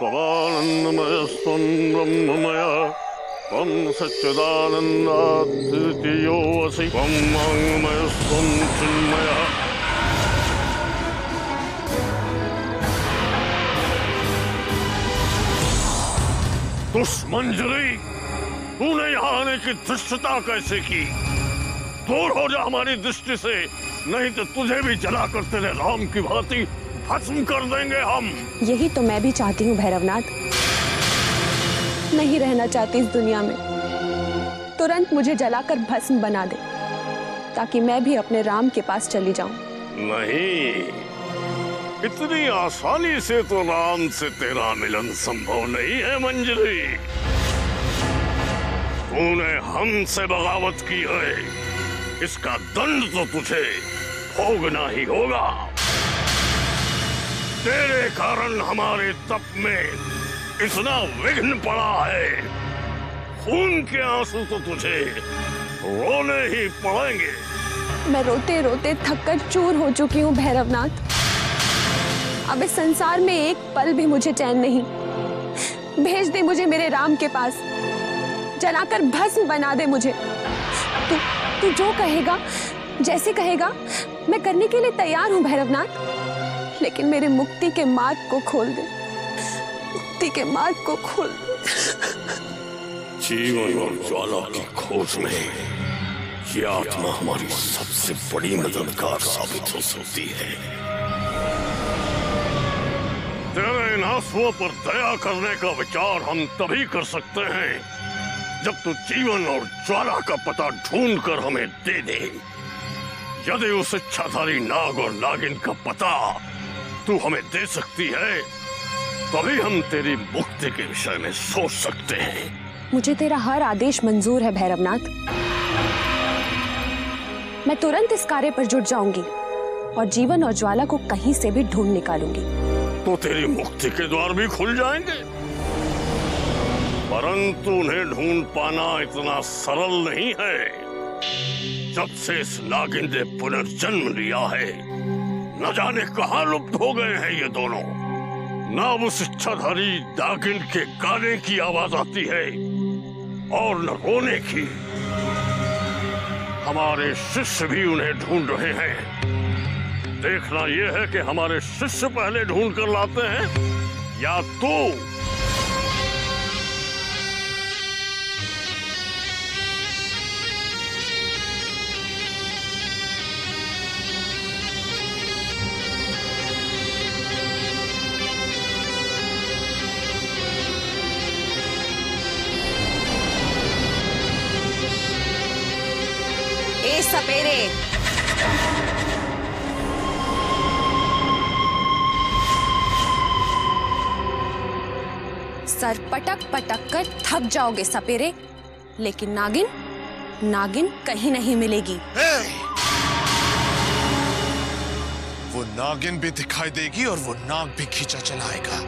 त्वमानन्दमयस्त्वं ब्रह्ममय त्वं सच्चिदानन्दात् तृतीयोऽसि त्वं वाङ्मयस्त्वं चिन्मयः। दुष्मंजरी, तूने यहाँ आने की धृष्टता कैसे की? दूर हो जा हमारी दृष्टि से, नहीं तो तुझे भी जलाकर तेरे राम की भांति भस्म कर देंगे हम। यही तो मैं भी चाहती हूँ भैरवनाथ। नहीं रहना चाहती इस दुनिया में। तुरंत मुझे जलाकर भस्म बना दे ताकि मैं भी अपने राम के पास चली जाऊं। नहीं, इतनी आसानी से तो राम से तेरा मिलन संभव नहीं है मंजरी। तूने हमसे बगावत की है, इसका दंड तो तुझे भोगना ही होगा। तेरे कारण हमारे तप में इतना विघ्न पड़ा है, खून के आंसू तो तुझे रोने ही पड़ेंगे। मैं रोते रोते थककर चूर हो चुकी हूँ भैरवनाथ। अब इस संसार में एक पल भी मुझे चैन नहीं। भेज दे मुझे मेरे राम के पास, जलाकर भस्म बना दे मुझे। तू जो कहेगा, जैसे कहेगा, मैं करने के लिए तैयार हूँ भैरवनाथ। लेकिन मेरे मुक्ति के मार्ग को खोल दे, मुक्ति के मार्ग को खोल दे। जीवन और ज्वाला की खोज में ये आत्मा हमारी सबसे बड़ी मददगार साबित हो सकती है। तेरे इन आंसुओं पर दया करने का विचार हम तभी कर सकते हैं जब तू जीवन और ज्वाला का पता ढूंढ कर हमें दे दे। यदि उस इच्छाधारी नाग और नागिन का पता तू हमें दे सकती है, तभी हम तेरी मुक्ति के विषय में सोच सकते हैं। मुझे तेरा हर आदेश मंजूर है भैरवनाथ। मैं तुरंत इस कार्य पर जुट जाऊंगी और जीवन और ज्वाला को कहीं से भी ढूंढ निकालूंगी। तो तेरी मुक्ति के द्वार भी खुल जाएंगे, परंतु उन्हें ढूंढ पाना इतना सरल नहीं है। जब से इस नागिन ने पुनर्जन्म लिया है, न जाने कहाँ लुप्त हो गए हैं ये दोनों। न उस इच्छाधारी नागिन के गाने की आवाज आती है और न रोने की। हमारे शिष्य भी उन्हें ढूंढ रहे हैं। देखना यह है कि हमारे शिष्य पहले ढूंढ कर लाते हैं या तू। ए सपेरे, सर पटक पटक कर थक जाओगे सपेरे, लेकिन नागिन कहीं नहीं मिलेगी। वो नागिन भी दिखाई देगी और वो नाग भी खींचा चलाएगा।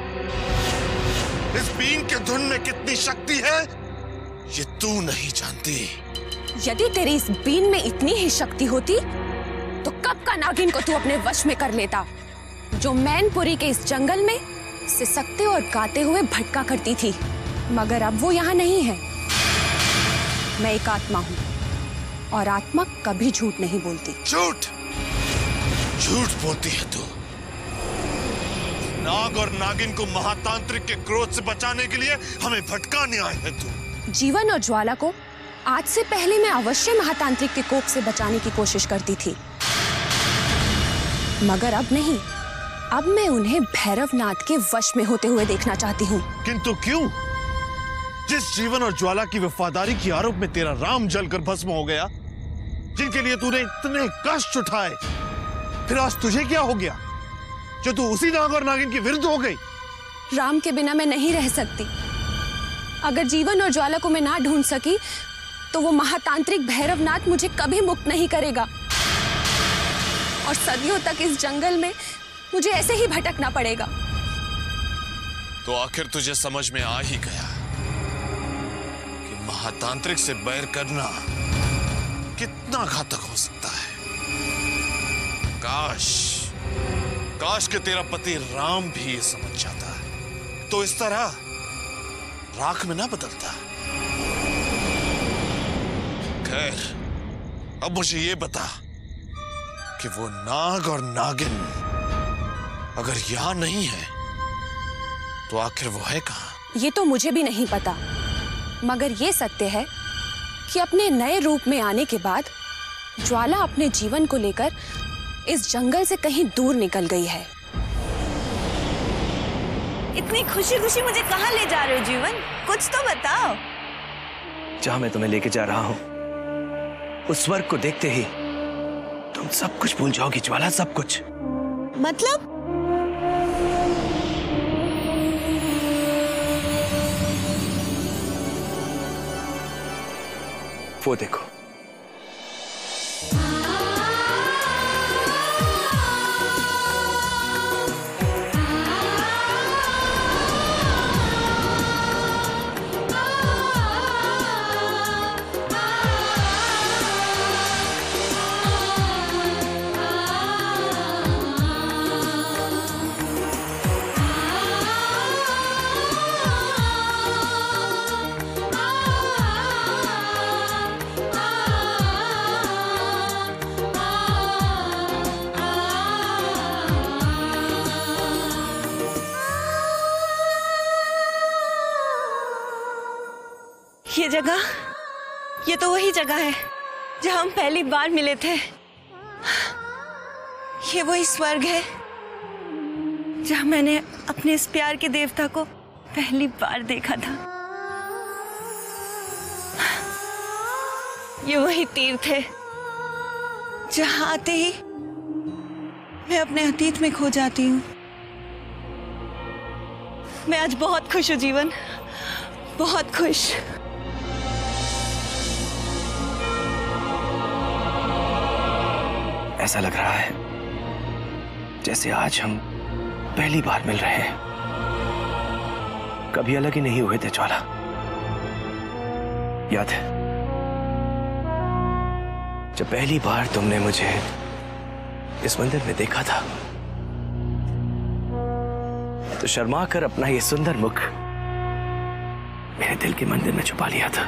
इस बीन के धुन में कितनी शक्ति है ये तू नहीं जानती। यदि तेरी इस बीन में इतनी ही शक्ति होती तो कब का नागिन को तू अपने वश में कर लेता, जो मैनपुरी के इस जंगल में सिसकते और गाते हुए भटका करती थी। मगर अब वो यहाँ नहीं है। मैं एक आत्मा हूँ और आत्मा कभी झूठ नहीं बोलती। झूठ बोलती है तू। नाग और नागिन को महातांत्रिक के क्रोध से बचाने के लिए हमें भटकाने आए है तू। जीवन और ज्वाला को आज से पहले मैं अवश्य महातांत्रिक के कोप से बचाने की कोशिश करती थी, मगर अब नहीं। अब मैं उन्हें भैरवनाथ के वश में होते हुए देखना चाहती हूँ। किंतु क्यों? जिस जीवन और ज्वाला की वफादारी के आरोप में तेरा राम जलकर भस्म हो गया, जिनके लिए तूने इतने कष्ट उठाए, फिर आज तुझे क्या हो गया जो तू उसी नाग और नागिन के विरुद्ध हो गई? राम के बिना मैं नहीं रह सकती। अगर जीवन और ज्वाला को मैं ना ढूंढ सकी तो वो महातांत्रिक भैरवनाथ मुझे कभी मुक्त नहीं करेगा और सदियों तक इस जंगल में मुझे ऐसे ही भटकना पड़ेगा। तो आखिर तुझे समझ में आ ही गया कि महातांत्रिक से बैर करना कितना घातक हो सकता है। काश कि तेरा पति राम भी ये समझ जाता है। तो इस तरह राख में ना बदलता। खैर, अब मुझे ये बता कि वो नाग और नागिन अगर यहां नहीं है तो आखिर वो है कहां? ये तो मुझे भी नहीं पता, मगर ये सत्य है कि अपने नए रूप में आने के बाद ज्वाला अपने जीवन को लेकर इस जंगल से कहीं दूर निकल गई है। इतनी खुशी खुशी मुझे कहाँ ले जा रहे हो जीवन? कुछ तो बताओ। जहां मैं तुम्हें लेके जा रहा हूं, उस स्वर्ग को देखते ही तुम सब कुछ भूल जाओगी ज्वाला, सब कुछ। मतलब? वो देखो। ये जगह, ये तो वही जगह है जहां हम पहली बार मिले थे। ये वही स्वर्ग है जहां मैंने अपने इस प्यार के देवता को पहली बार देखा था। ये वही तीर्थ है जहां आते ही मैं अपने अतीत में खो जाती हूँ। मैं आज बहुत खुश हूँ जीवन, बहुत खुश। ऐसा लग रहा है जैसे आज हम पहली बार मिल रहे हैं। कभी अलग ही नहीं हुए थे ज्वाला, याद है जब पहली बार तुमने मुझे इस मंदिर में देखा था तो शर्मा कर अपना ये सुंदर मुख मेरे दिल के मंदिर में छुपा लिया था।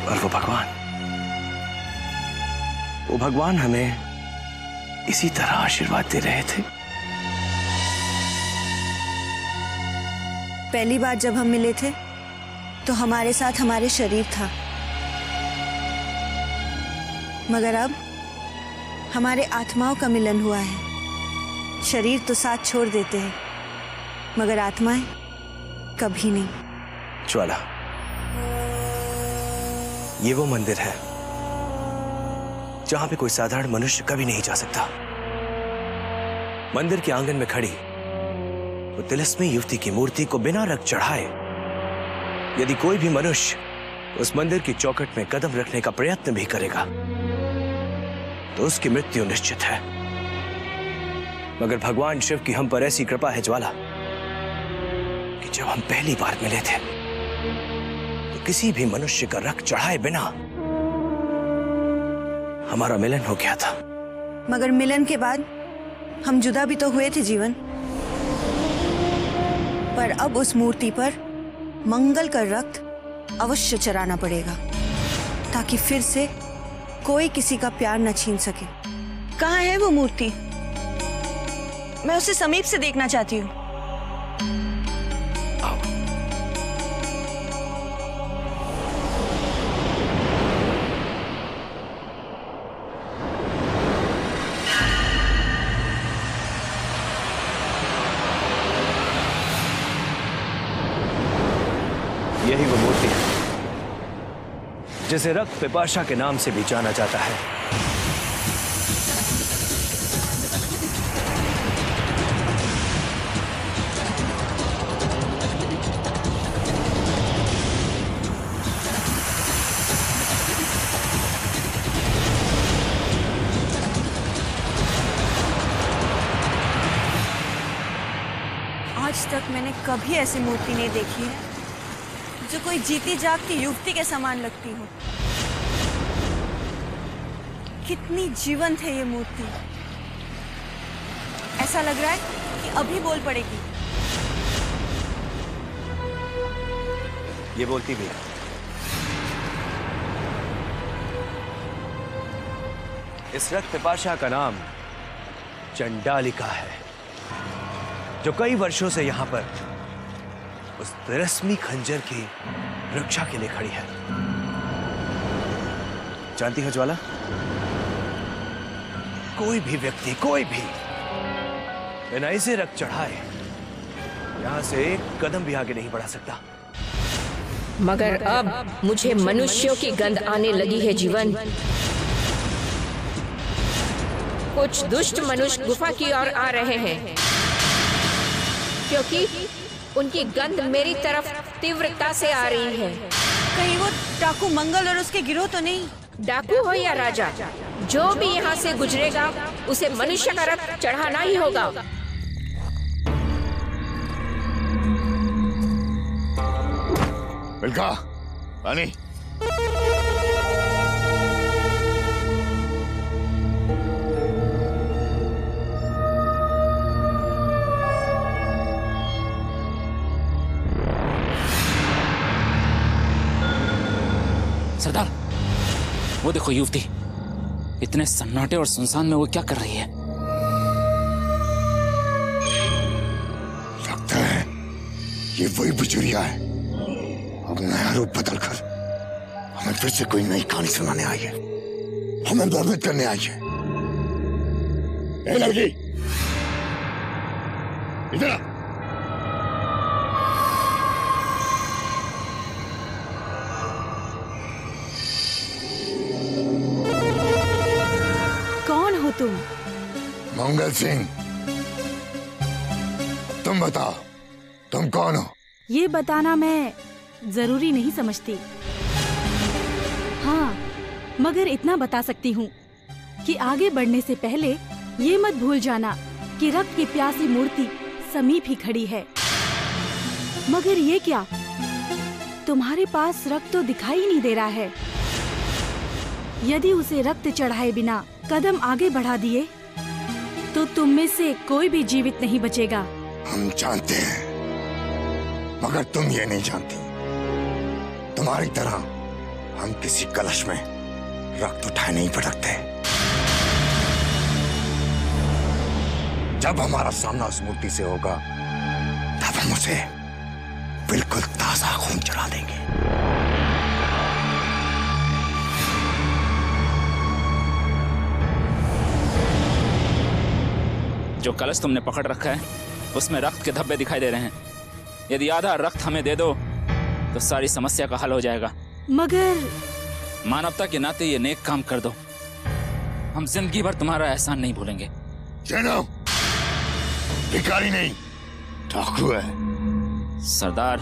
और वो भगवान हमें इसी तरह आशीर्वाद दे रहे थे। पहली बार जब हम मिले थे तो हमारे साथ हमारे शरीर था, मगर अब हमारे आत्माओं का मिलन हुआ है। शरीर तो साथ छोड़ देते हैं मगर आत्माएं कभी नहीं। ज्वाला, ये वो मंदिर है जहां पे कोई साधारण मनुष्य कभी नहीं जा सकता। मंदिर के आंगन में खड़ी वो तिलस्मी युवती की मूर्ति को बिना रख चढ़ाए यदि कोई भी मनुष्य उस मंदिर की चौखट में कदम रखने का प्रयत्न भी करेगा तो उसकी मृत्यु निश्चित है। मगर भगवान शिव की हम पर ऐसी कृपा है ज्वाला कि जब हम पहली बार मिले थे तो किसी भी मनुष्य का रख चढ़ाए बिना हमारा मिलन हो गया था। मगर मिलन के बाद हम जुदा भी तो हुए थे जीवन। पर अब उस मूर्ति पर मंगल का रक्त अवश्य चढ़ाना पड़ेगा ताकि फिर से कोई किसी का प्यार न छीन सके। कहाँ है वो मूर्ति? मैं उसे समीप से देखना चाहती हूँ। यही वो मूर्ति है जिसे रक्त पिपाशा के नाम से भी जाना जाता है। आज तक मैंने कभी ऐसी मूर्ति नहीं देखी है जो कोई जीती जागती युवती के समान लगती हो। कितनी जीवंत है ये मूर्ति। ऐसा लग रहा है कि अभी बोल पड़ेगी? ये बोलती भी है। इस रक्त पिपाशा का नाम चंडालिका है, जो कई वर्षों से यहां पर उस तिलस्मी खंजर की रक्षा के लिए खड़ी है। जानती हो ज्वाला, कोई भी व्यक्ति, कोई भी बिना इसे रक्त चढ़ाए यहां से एक कदम भी आगे नहीं बढ़ा सकता। मगर अब मुझे मनुष्यों की गंध आने लगी है जीवन। कुछ दुष्ट मनुष्य गुफा की ओर आ रहे हैं, क्योंकि उनकी गंध मेरी तरफ तीव्रता से आ रही है। कहीं वो डाकू मंगल और उसके गिरोह तो नहीं? डाकू हो या राजा, जो भी यहाँ से गुजरेगा उसे मनुष्य का रक्त चढ़ाना ही होगा। मिल्खा, पानी। सरदार, वो देखो युवती, इतने सन्नाटे और सुनसान में वो क्या कर रही है? लगता है ये वही बुजुर्ग है। अब नया रूप बदलकर हमें फिर से कोई नई कहानी सुनाने आई है, हमें भ्रमित करने आई है। ए लड़की, इधर आ। कौन हो तुम? मंगल सिंह। तुम बताओ, तुम कौन हो? ये बताना मैं जरूरी नहीं समझती। हाँ, मगर इतना बता सकती हूँ कि आगे बढ़ने से पहले ये मत भूल जाना कि रक्त की प्यासी मूर्ति समीप ही खड़ी है। मगर ये क्या, तुम्हारे पास रक्त तो दिखाई नहीं दे रहा है। यदि उसे रक्त चढ़ाए बिना कदम आगे बढ़ा दिए तो तुम में से कोई भी जीवित नहीं बचेगा। हम जानते हैं, मगर तुम ये नहीं जानती। तुम्हारी तरह हम किसी कलश में रक्त उठाए नहीं पटकते। जब हमारा सामना उस मूर्ति से होगा, तब हम उसे बिल्कुल ताजा खून चढ़ा देंगे। जो कलश तुमने पकड़ रखा है उसमें रक्त के धब्बे दिखाई दे रहे हैं। यदि आधा रक्त हमें दे दो तो सारी समस्या का हल हो जाएगा। मगर मानवता के नाते ये नेक काम कर दो, हम जिंदगी भर तुम्हारा एहसान नहीं भूलेंगे। चलो, भिखारी नहीं, डाकू है। सरदार,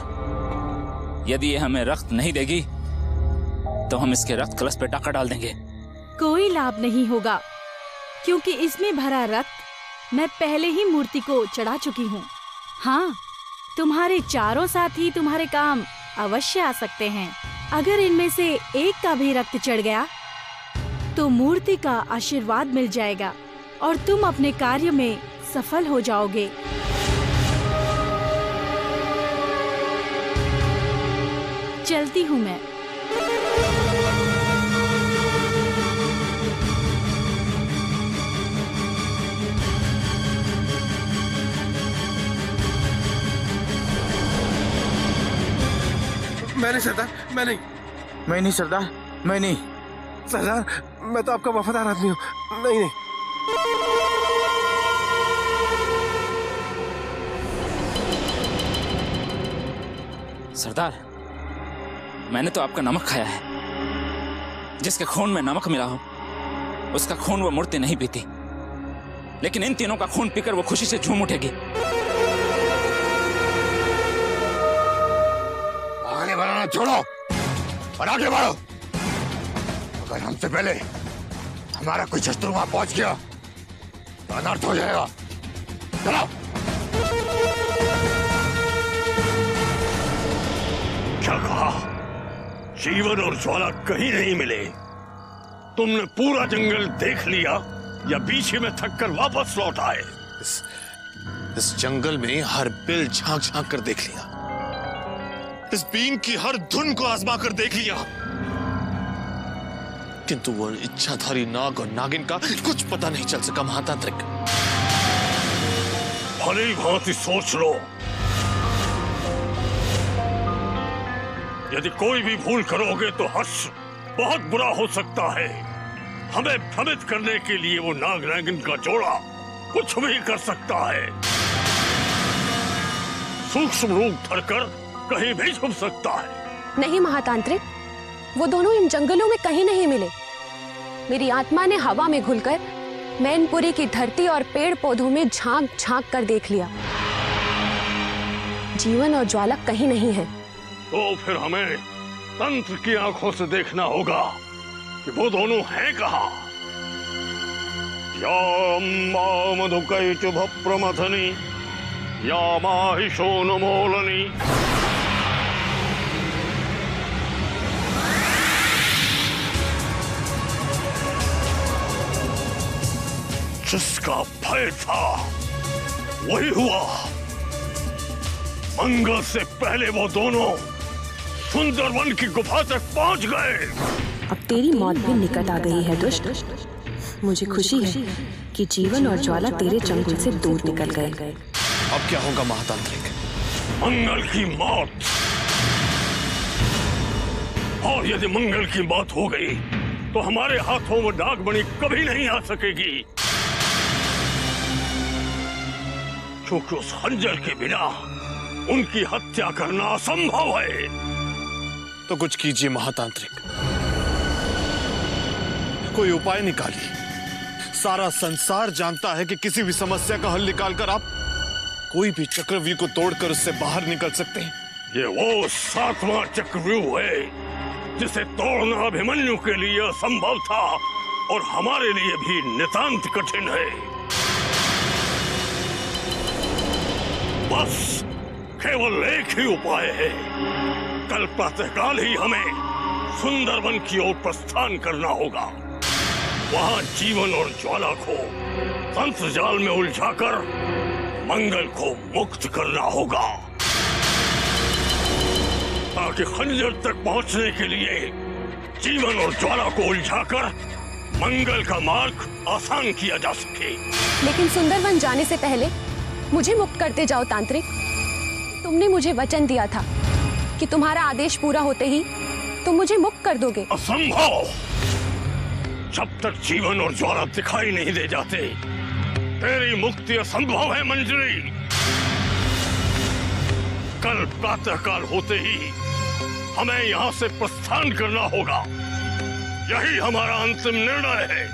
यदि ये हमें रक्त नहीं देगी तो हम इसके रक्त कलश पे टाका डाल देंगे। कोई लाभ नहीं होगा, क्योंकि इसमें भरा रक्त मैं पहले ही मूर्ति को चढ़ा चुकी हूँ। हाँ, तुम्हारे चारों साथी तुम्हारे काम अवश्य आ सकते हैं। अगर इनमें से एक का भी रक्त चढ़ गया तो मूर्ति का आशीर्वाद मिल जाएगा और तुम अपने कार्य में सफल हो जाओगे। चलती हूँ मैं। मैं नहीं सरदार, मैं नहीं सरदार, मैं नहीं सरदार, मैं तो आपका वफादार आदमी हूँ। नहीं। सरदार, मैंने तो आपका नमक खाया है। जिसके खून में नमक मिला हो उसका खून वो मूर्ति नहीं पीती, लेकिन इन तीनों का खून पीकर वो खुशी से झूम उठेगी। आगे बढ़ाना छोड़ो और आगे बढ़ो। अगर हमसे पहले हमारा कोई शत्रु वहां पहुंच गया तो अनर्थ हो जाएगा। चलो। क्या कहा? जीवन और ज्वाला कहीं नहीं मिले। तुमने पूरा जंगल देख लिया या बीच में थक कर वापस लौट आए? इस जंगल में हर बिल झांक झांक कर देख लिया, इस बीन की हर धुन को आजमा कर देख लिया, किंतु वो इच्छाधारी नाग और नागिन का कुछ पता नहीं चल सका। महातांत्रिक, भली भांति सोच लो, यदि कोई भी भूल करोगे तो हर्ष बहुत बुरा हो सकता है। हमें भ्रमित करने के लिए वो नाग नागिन का जोड़ा कुछ भी कर सकता है। सूक्ष्म रूप धरकर कहीं भी छुप सकता है। नहीं महातांत्रिक, वो दोनों इन जंगलों में कहीं नहीं मिले। मेरी आत्मा ने हवा में घुलकर मैनपुरी की धरती और पेड़ पौधों में झांक झांक कर देख लिया। जीवन और ज्वाला कहीं नहीं है। तो फिर हमें तंत्र की आंखों से देखना होगा कि वो दोनों हैं कहाँ। या मधुकैचुभ प्रमथनी या माहिषोन्मूलनी। जिसका भय था वही हुआ। मंगल से पहले वो दोनों सुंदरवन की गुफा तक पहुंच गए। अब तेरी मौत भी निकट आ गई है दुष्ट। मुझे खुशी है कि जीवन और ज्वाला तेरे चंगुल से दूर निकल गए। अब क्या होगा महातांत्रिक? मंगल की मौत। और यदि मंगल की मौत हो गई तो हमारे हाथों में नागमणि कभी नहीं आ सकेगी, क्योंकि उस खंजर के बिना उनकी हत्या करना असंभव है। तो कुछ कीजिए महातांत्रिक, कोई उपाय निकालिए। सारा संसार जानता है कि किसी भी समस्या का हल निकालकर आप कोई भी चक्रव्यूह को तोड़कर उससे बाहर निकल सकते हैं। ये वो 7वां चक्रव्यूह है जिसे तोड़ना अभिमन्यु के लिए असंभव था और हमारे लिए भी नितांत कठिन है। बस केवल एक ही उपाय है। कल प्रातःकाल ही हमें सुंदरवन की ओर प्रस्थान करना होगा। वहां जीवन और ज्वाला को तंत्र जाल में उलझाकर मंगल को मुक्त करना होगा, ताकि खंजर तक पहुंचने के लिए जीवन और ज्वाला को उलझाकर मंगल का मार्ग आसान किया जा सके। लेकिन सुंदरवन जाने से पहले मुझे मुक्त करते जाओ तांत्रिक। तुमने मुझे वचन दिया था कि तुम्हारा आदेश पूरा होते ही तुम मुझे मुक्त कर दोगे। असंभव। जब तक जीवन और ज्वाला दिखाई नहीं दे जाते तेरी मुक्ति असंभव है मंजरी। कल प्रातःकाल होते ही हमें यहाँ से प्रस्थान करना होगा। यही हमारा अंतिम निर्णय है।